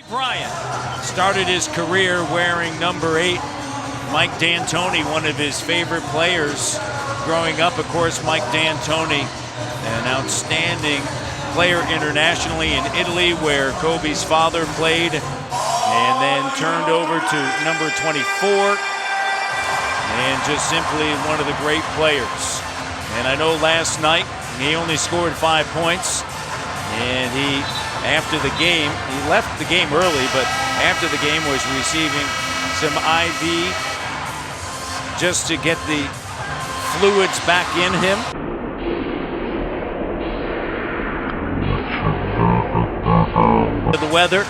Bryant started his career wearing number 8. Mike D'Antoni, one of his favorite players growing up. Of course, Mike D'Antoni, an outstanding player internationally in Italy, where Kobe's father played, and then turned over to number 24, and just simply one of the great players. And I know last night he only scored 5 points, and after the game, he left the game early, but after the game was receiving some IV just to get the fluids back in him. The weather,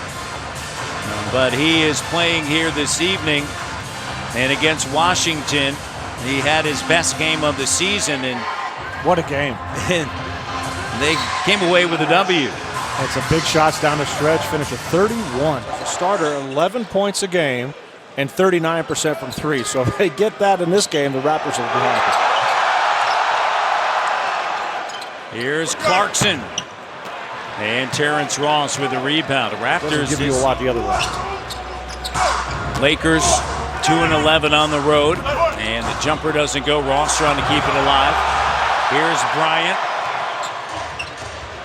but he is playing here this evening, and against Washington, he had his best game of the season, and what a game. And they came away with a W. Had some big shots down the stretch, finished at 31. The starter, 11 points a game and 39% from 3. So if they get that in this game, the Raptors will be happy. Here's Clarkson. And Terrence Ross with a rebound. The Raptors doesn't give you a lot the other way. Lakers 2-11 on the road. And the jumper doesn't go. Ross trying to keep it alive. Here's Bryant.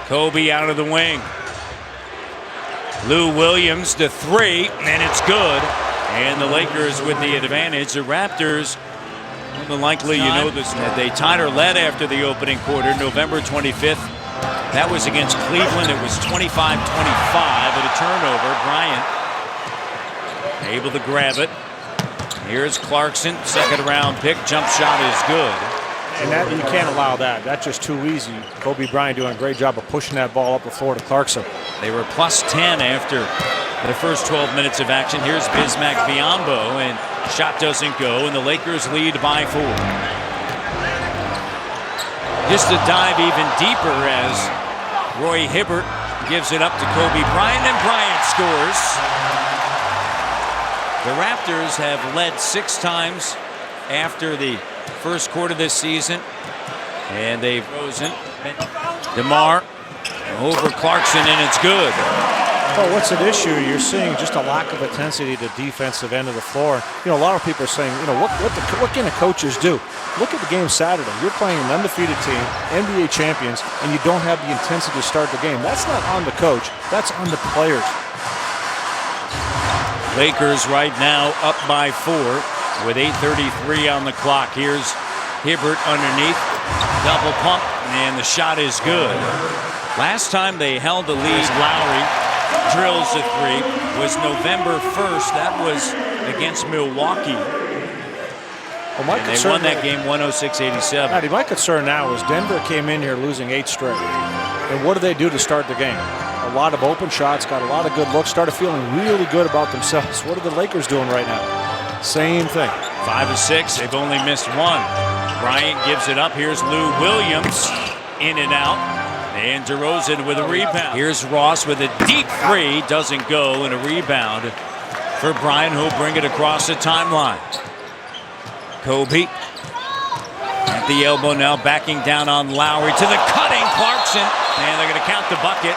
Kobe out of the wing. Lou Williams to 3, and it's good. And the Lakers with the advantage. The Raptors, more than likely, you know this, they tied or led after the opening quarter, November 25th. That was against Cleveland. It was 25-25 at a turnover. Bryant able to grab it. Here's Clarkson, second round pick. Jump shot is good. And that, you can't allow that. That's just too easy. Kobe Bryant doing a great job of pushing that ball up the floor to Clarkson. They were plus 10 after the first 12 minutes of action. Here's Bismack Biyombo, and shot doesn't go, and the Lakers lead by 4. Just to dive even deeper as Roy Hibbert gives it up to Kobe Bryant, and Bryant scores. The Raptors have led 6 times after the first quarter this season, and they've frozen. DeMar over Clarkson, and it's good. Well, what's at issue? You're seeing just a lack of intensity to the defensive end of the floor. You know, a lot of people are saying, you know, what can the coaches do? Look at the game Saturday. You're playing an undefeated team, NBA champions, and you don't have the intensity to start the game. That's not on the coach. That's on the players. Lakers right now up by 4 with 8:33 on the clock. Here's Hibbert underneath. Double pump, and the shot is good. Last time they held the lead, Lowry drills a 3, was November 1st. That was against Milwaukee. Well, and they won that game 106-87. Matty, my concern now is Denver came in here losing 8 straight. And what do they do to start the game? A lot of open shots, got a lot of good looks, started feeling really good about themselves. What are the Lakers doing right now? Same thing. 5 of 6. They've only missed 1. Bryant gives it up. Here's Lou Williams. In and out. And DeRozan with a rebound. Here's Ross with a deep 3. Doesn't go. And a rebound for Bryant, who'll bring it across the timeline. Kobe at the elbow now, backing down on Lowry to the cutting Clarkson. And they're going to count the bucket.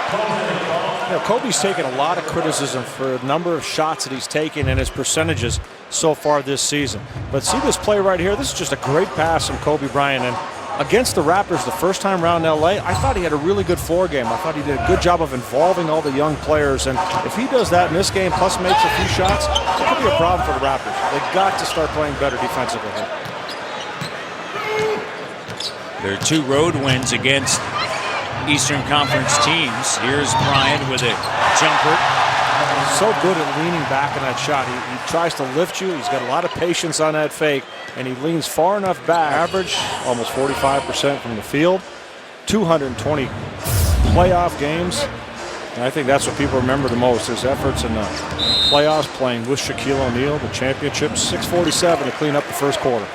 You know, Kobe's taken a lot of criticism for the number of shots that he's taken and his percentages so far this season. But see this play right here? This is just a great pass from Kobe Bryant. And against the Raptors the first time around in LA, I thought he had a really good floor game. I thought he did a good job of involving all the young players. And if he does that in this game, plus makes a few shots, it could be a problem for the Raptors. They've got to start playing better defensively. There are 2 road wins against Eastern Conference teams. Here's Bryant with a jumper. He's so good at leaning back in that shot. He tries to lift you. He's got a lot of patience on that fake, and he leans far enough back. Average almost 45% from the field, 220 playoff games. And I think that's what people remember the most, his efforts in the playoffs, playing with Shaquille O'Neal, the championship. 6:47 to clean up the first quarter.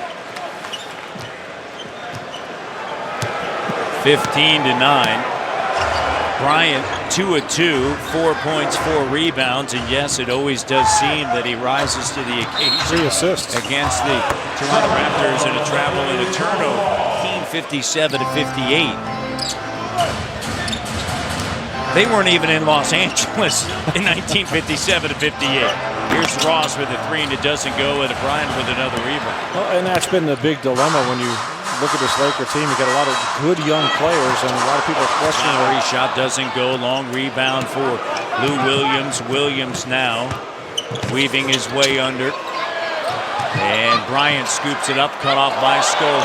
15-9. Bryant 2 of 2, 4 points, 4 rebounds, and yes, it always does seem that he rises to the occasion. 3 assists against the Toronto Raptors in a travel and a turnover. 57-58. They weren't even in Los Angeles in 1957 to 58. Here's Ross with a three and it doesn't go, and Bryant with another rebound. Well, and that's been the big dilemma when you look at this Laker team. You got a lot of good young players, and a lot of people are questioning. Lowry shot doesn't go. Long rebound for Lou Williams. Williams now weaving his way under. And Bryant scoops it up, cut off by Scola.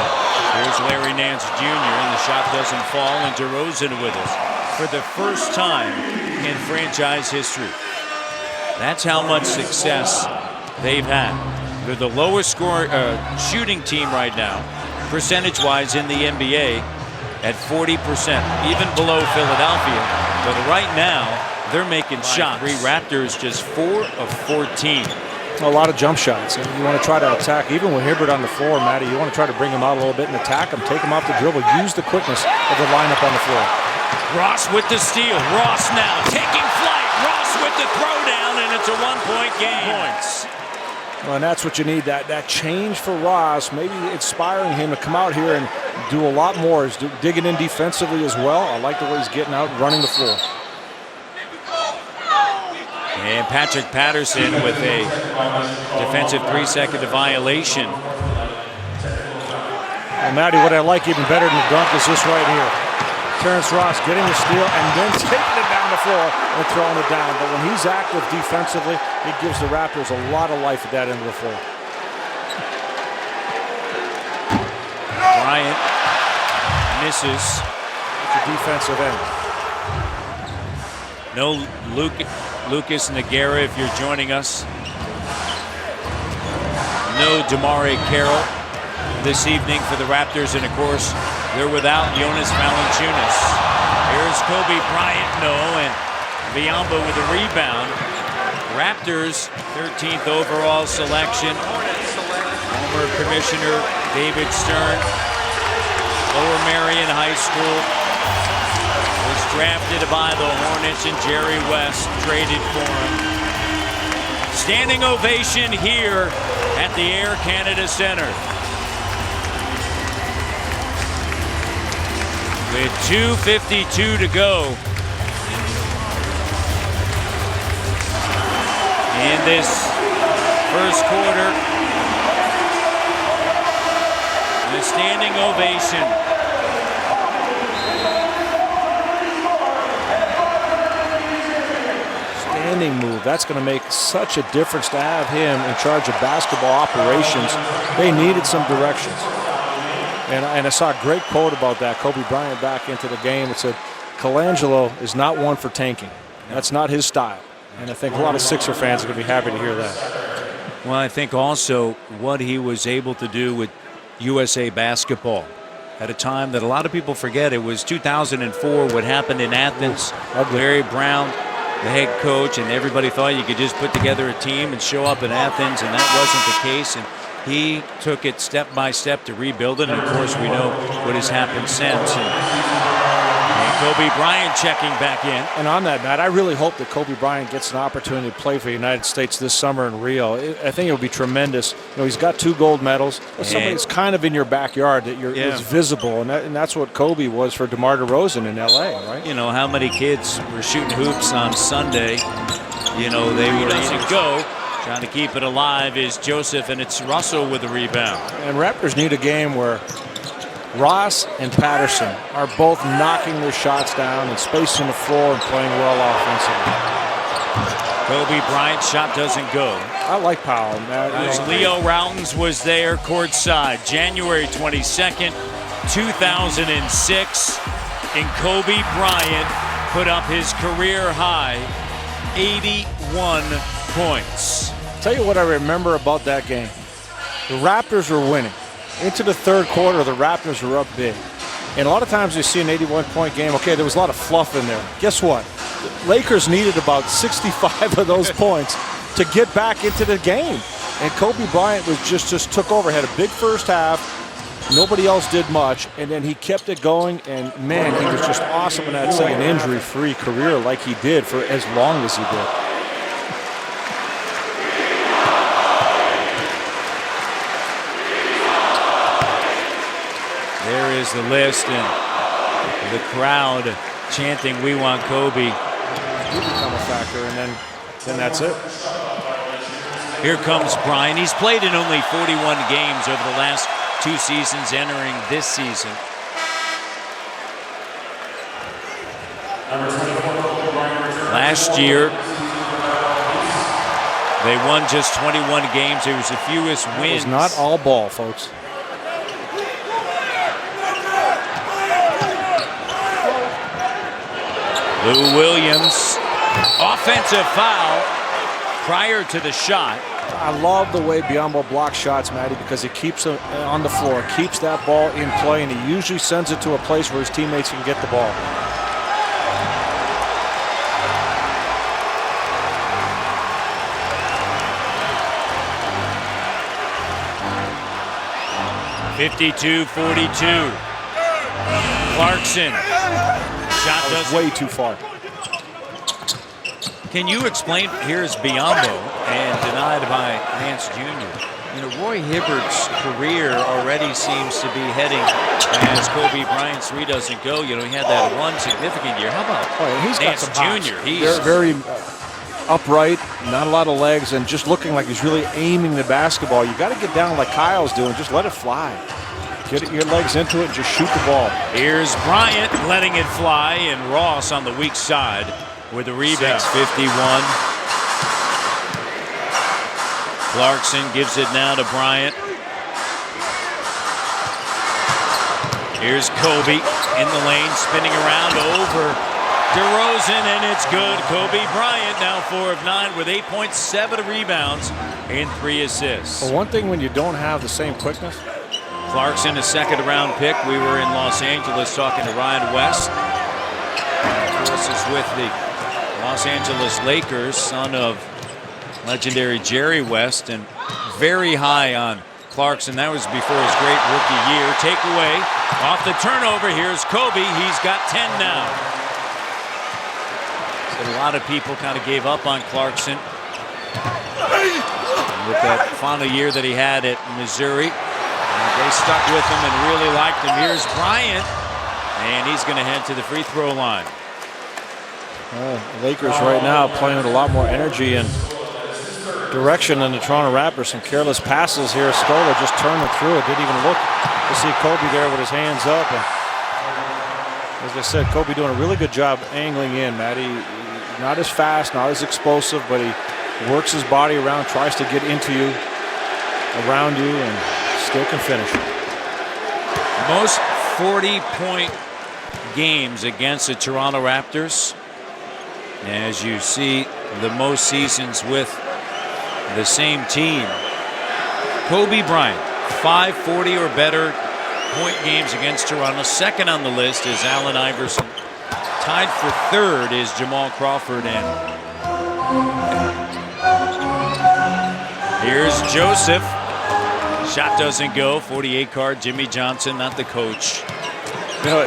Here's Larry Nance Jr. and the shot doesn't fall, and DeRozan with us for the first time in franchise history. That's how much success they've had. They're the lowest shooting team right now, percentage-wise in the NBA, at 40%, even below Philadelphia. But right now, they're making shots. Three Raptors just 4 of 14. A lot of jump shots, and you want to try to attack. Even with Hibbert on the floor, Matty, you want to try to bring him out a little bit and attack him, take him off the dribble, use the quickness of the lineup on the floor. Ross with the steal. Ross now taking flight. Ross with the throwdown, and it's a one-point game. Points. Well, and that's what you need, that change for Ross, maybe inspiring him to come out here and do a lot more. He's digging in defensively as well. I like the way he's getting out and running the floor. And Patrick Patterson with a defensive 3-second violation. Well, Matty, what I like even better than the dunk is this right here. Terrence Ross getting the steal and then taking it down the floor and throwing it down. But when he's active defensively, it gives the Raptors a lot of life at that end of the floor. Bryant misses. It's a defensive end. No Lucas Nogueira if you're joining us. No DeMare Carroll this evening for the Raptors, and of course they're without Jonas Valanciunas. Here's Kobe Bryant, no, and Biyombo with a rebound. Raptors 13th overall selection. Former Commissioner David Stern, Lower Merion High School, was drafted by the Hornets, and Jerry West traded for him. Standing ovation here at the Air Canada Centre. With 2:52 to go in this first quarter. The standing ovation. Standing move. That's going to make such a difference to have him in charge of basketball operations. They needed some directions. And I saw a great quote about that. Kobe Bryant back into the game. It said, Colangelo is not one for tanking. That's not his style. And I think a lot of Sixer fans are going to be happy to hear that. Well, I think also what he was able to do with USA basketball at a time that a lot of people forget. It was 2004, what happened in Athens. Larry Brown, the head coach, and everybody thought you could just put together a team and show up in Athens, and that wasn't the case. And he took it step by step to rebuild it, and of course we know what has happened since. And Kobe Bryant checking back in. And on that, Matt, I really hope that Kobe Bryant gets an opportunity to play for the United States this summer in Rio. I think it will be tremendous. You know, he's got 2 gold medals. Somebody that's kind of in your backyard, that it's visible, and that's what Kobe was for DeMar DeRozan in L.A., right? You know, how many kids were shooting hoops on Sunday? You know, they were ready to go. Trying to keep it alive is Joseph, and it's Russell with the rebound. And Raptors need a game where Ross and Patterson are both knocking their shots down and spacing the floor and playing well offensively. Kobe Bryant's shot doesn't go. I like Powell. Leo Routens was there courtside January 22nd, 2006, and Kobe Bryant put up his career high 81 points. Tell you what I remember about that game. The Raptors were winning. Into the third quarter, the Raptors were up big. And a lot of times you see an 81-point game, okay, there was a lot of fluff in there. Guess what? The Lakers needed about 65 of those points to get back into the game. And Kobe Bryant was just took over, had a big first half. Nobody else did much, and then he kept it going, and man, he was just awesome in that second injury-free career like he did for as long as he did. There is the list, and the crowd chanting, "We want Kobe." You become a factor, and then that's it. Here comes Bryant. He's played in only 41 games over the last 2 seasons, entering this season. Last year, they won just 21 games. It was the fewest wins. It was not all ball, folks. Lou Williams, offensive foul prior to the shot. I love the way Biyombo blocks shots, Matty, because he keeps it on the floor, keeps that ball in play, and he usually sends it to a place where his teammates can get the ball. (52-42). Clarkson. Shot does way too far. Can you explain? Here's Biyombo and denied by Nance Jr. You know, Roy Hibbert's career already seems to be heading as Kobe Bryant's three doesn't go. You know, he had that one significant year. How about he's Nance got some Jr.? hops. He's very upright, not a lot of legs, and just looking like he's really aiming the basketball. You got to get down like Kyle's doing. Just let it fly. Get your legs into it and just shoot the ball. Here's Bryant letting it fly, and Ross on the weak side with the rebound. 6:51. Clarkson gives it now to Bryant. Here's Kobe in the lane, spinning around over DeRozan, and it's good. Kobe Bryant now 4 of 9 with 8.7 rebounds and 3 assists. Well, one thing when you don't have the same quickness. Clarkson, a second-round pick. We were in Los Angeles talking to Ryan West. This is with the Los Angeles Lakers, son of legendary Jerry West, and very high on Clarkson. That was before his great rookie year. Takeaway off the turnover. Here's Kobe. He's got 10 now. So a lot of people kind of gave up on Clarkson with that final year that he had at Missouri. They stuck with him and really liked him. Here's Bryant, and he's going to head to the free throw line. The Lakers right now playing with a lot more energy and direction than the Toronto Raptors. Some careless passes here. Stola just turned it through it. Didn't even look to see Kobe there with his hands up. And as I said, Kobe doing a really good job angling in, Matty. Not as fast, not as explosive, but he works his body around, tries to get into you, around you, and still can finish. Most 40-point games against the Toronto Raptors. As you see, the most seasons with the same team. Kobe Bryant, 540 or better point games against Toronto. Second on the list is Allen Iverson. Tied for third is Jamal Crawford. And here's Joseph. Shot doesn't go. 48 card. Jimmy Johnson, not the coach. You know,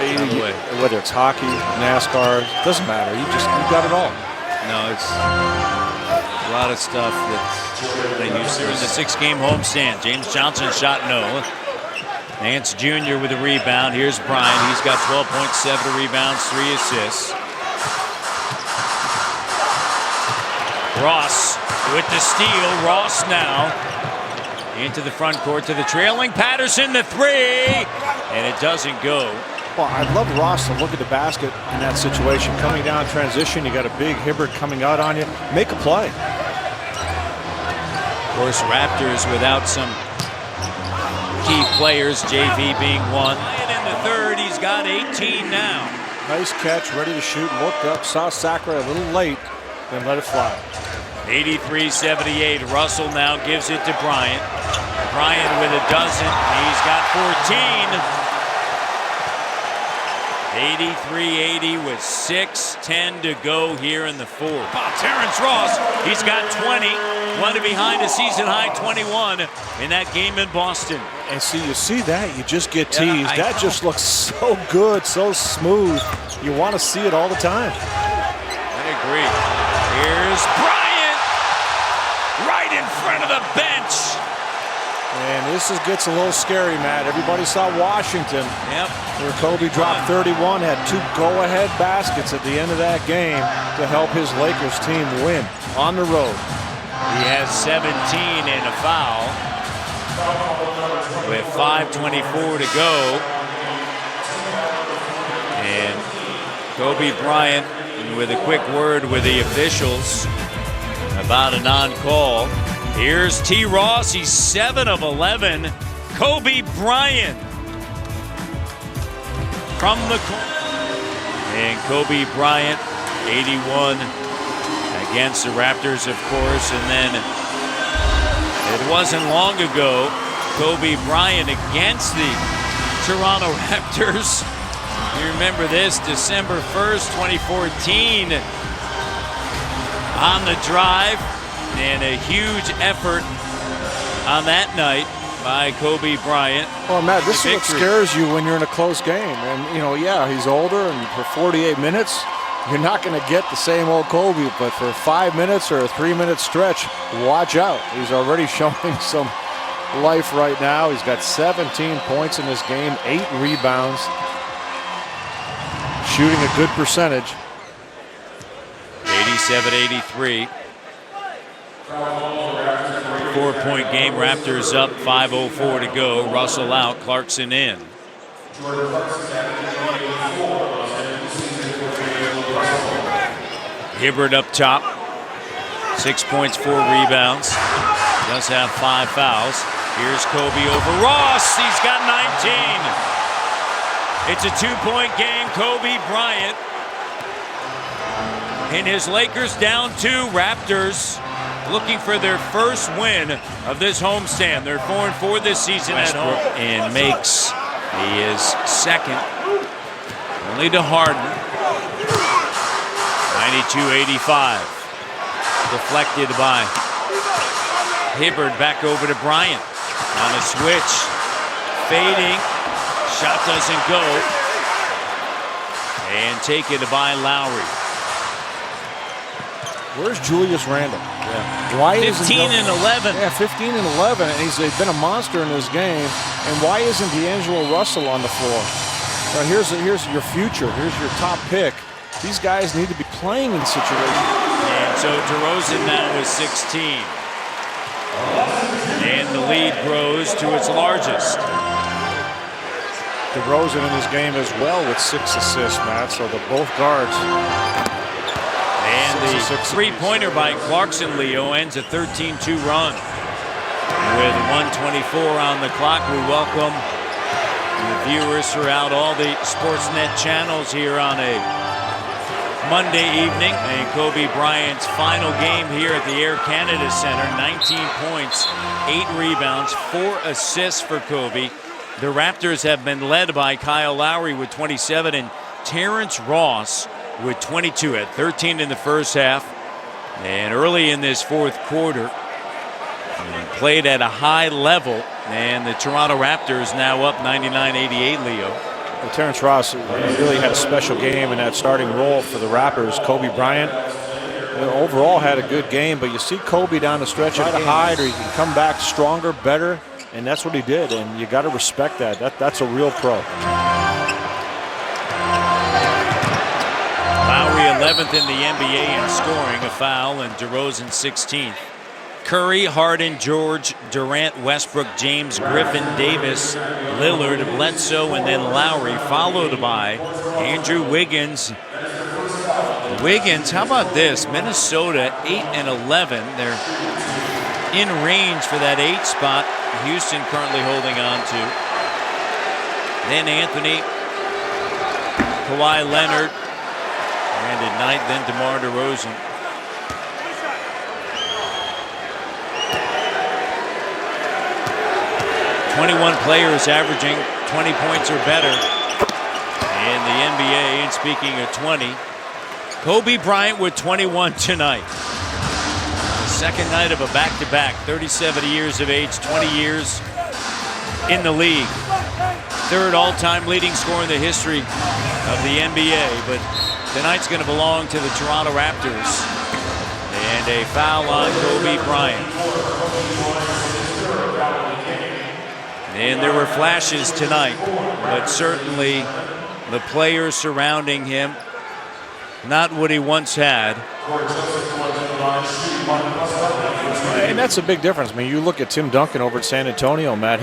whether it's hockey, NASCAR, it doesn't matter. You got it all. No, it's a lot of stuff that they use during the 6-game homestand. James Johnson shot no. Nance Jr. with a rebound. Here's Bryant. He's got 12.7 rebounds, 3 assists. Ross with the steal. Ross now into the front court to the trailing Patterson, the 3, and it doesn't go. Well, I'd love Ross to look at the basket in that situation. Coming down transition, you got a big Hibbert coming out on you. Make a play. Of course, Raptors without some key players, JV being one. And in the third, he's got 18 now. Nice catch, ready to shoot. Looked up, saw Sacre a little late, then let it fly. 83-78. Russell now gives it to Bryant. Bryant with a dozen. He's got 14. 83-80 with 6:10 to go here in the fourth. Terrence Ross, he's got 20. One behind a season-high 21 in that game in Boston. And you see that, you just get teased. That just looks so good, so smooth. You want to see it all the time. I agree. Here's Bryant right in front of the bench. And this gets a little scary, Matt. Everybody saw Washington. Yep. Where Kobe dropped 31, had 2 go-ahead baskets at the end of that game to help his Lakers team win on the road. He has 17 and a foul with 5:24 to go. And Kobe Bryant with a quick word with the officials about a non-call. Here's T. Ross. He's 7 of 11. Kobe Bryant from the corner. And Kobe Bryant, 81 against the Raptors, of course. And then it wasn't long ago, Kobe Bryant against the Toronto Raptors. You remember this, December 1st, 2014, on the drive, and a huge effort on that night by Kobe Bryant. Well, Matt, this is what scares you when you're in a close game. And, you know, yeah, he's older, and for 48 minutes, you're not going to get the same old Kobe. But for 5 minutes or a 3-minute stretch, watch out. He's already showing some life right now. He's got 17 points in this game, 8 rebounds, shooting a good percentage. 87-83. 4-point game. Raptors up, 5:04 to go. Russell out, Clarkson in. Hibbert up top. 6 points, 4 rebounds. Does have 5 fouls. Here's Kobe over Ross. He's got 19. It's a 2-point game. Kobe Bryant and his Lakers down 2. Raptors looking for their first win of this homestand. They're 4-4 this season at home. And makes his second, only to Harden. 92-85. Deflected by Hibbert. Back over to Bryant on a switch. Fading. Shot doesn't go. And taken by Lowry. Where's Julius Randle? Yeah. Why 15 and 11. Yeah, 15 and 11, and he's been a monster in this game. And why isn't D'Angelo Russell on the floor? Well, here's your future. Here's your top pick. These guys need to be playing in situations. And so DeRozan now with 16. And the lead grows to its largest. DeRozan in this game as well with 6 assists, Matt. So both guards. And the three-pointer by Clarkson, Leo, ends a 13-2 run. With 1:24 on the clock, we welcome the viewers throughout all the Sportsnet channels here on a Monday evening. And Kobe Bryant's final game here at the Air Canada Centre. 19 points, 8 rebounds, 4 assists for Kobe. The Raptors have been led by Kyle Lowry with 27 and Terrence Ross with 22 at 13 in the first half. And early in this fourth quarter, played at a high level. And the Toronto Raptors now up 99-88, Leo. Well, Terrence Ross really had a special game in that starting role for the Raptors. Kobe Bryant overall had a good game, but you see Kobe down the stretch try to hide, or he can come back stronger, better, and that's what he did, and you got to respect that. That's a real pro. Lowry 11th in the NBA in scoring, a foul, and DeRozan 16th. Curry, Harden, George, Durant, Westbrook, James, Griffin, Davis, Lillard, Bledsoe, and then Lowry, followed by Andrew Wiggins. Wiggins, how about this? Minnesota 8 and 11. They're in range for that 8 spot. Houston currently holding on to. Then Anthony, Kawhi Leonard, and at night, then DeMar DeRozan. "21 players averaging 20 points or better in the NBA." And speaking of 20, Kobe Bryant with 21 tonight. The second night of a back-to-back. 37 years of age, 20 years in the league. Third all-time leading scorer in the history of the NBA. But tonight's going to belong to the Toronto Raptors. And a foul on Kobe Bryant. And there were flashes tonight, but certainly the players surrounding him, not what he once had. And that's a big difference. I mean, you look at Tim Duncan over at San Antonio, Matt.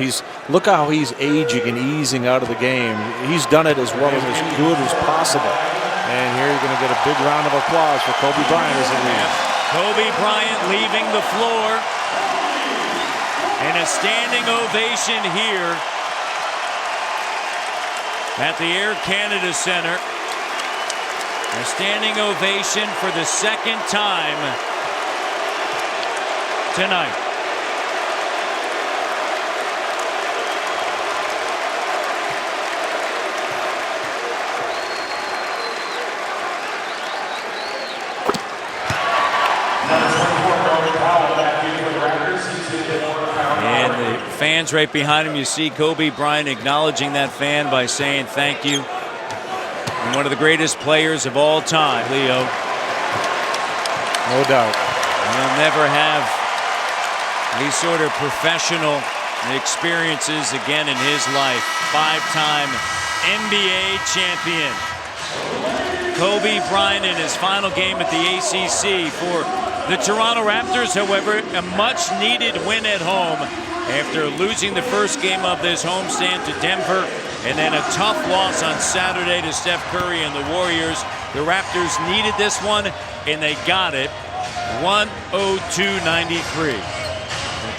Look how he's aging and easing out of the game. He's done it as well and as good as possible. And here you're going to get a big round of applause for Kobe Bryant as he leaves. Kobe Bryant leaving the floor. And a standing ovation here at the Air Canada Centre. A standing ovation for the second time tonight. And the fans right behind him, you see Kobe Bryant acknowledging that fan by saying thank you. And one of the greatest players of all time, Leo. No doubt. He'll never have these sort of professional experiences again in his life. Five-time NBA champion. Kobe Bryant in his final game at the ACC for the Toronto Raptors, however, a much-needed win at home after losing the first game of this homestand to Denver, and then a tough loss on Saturday to Steph Curry and the Warriors. The Raptors needed this one, and they got it. 102-93.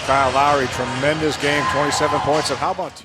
Kyle Lowry, tremendous game, 27 points. And how about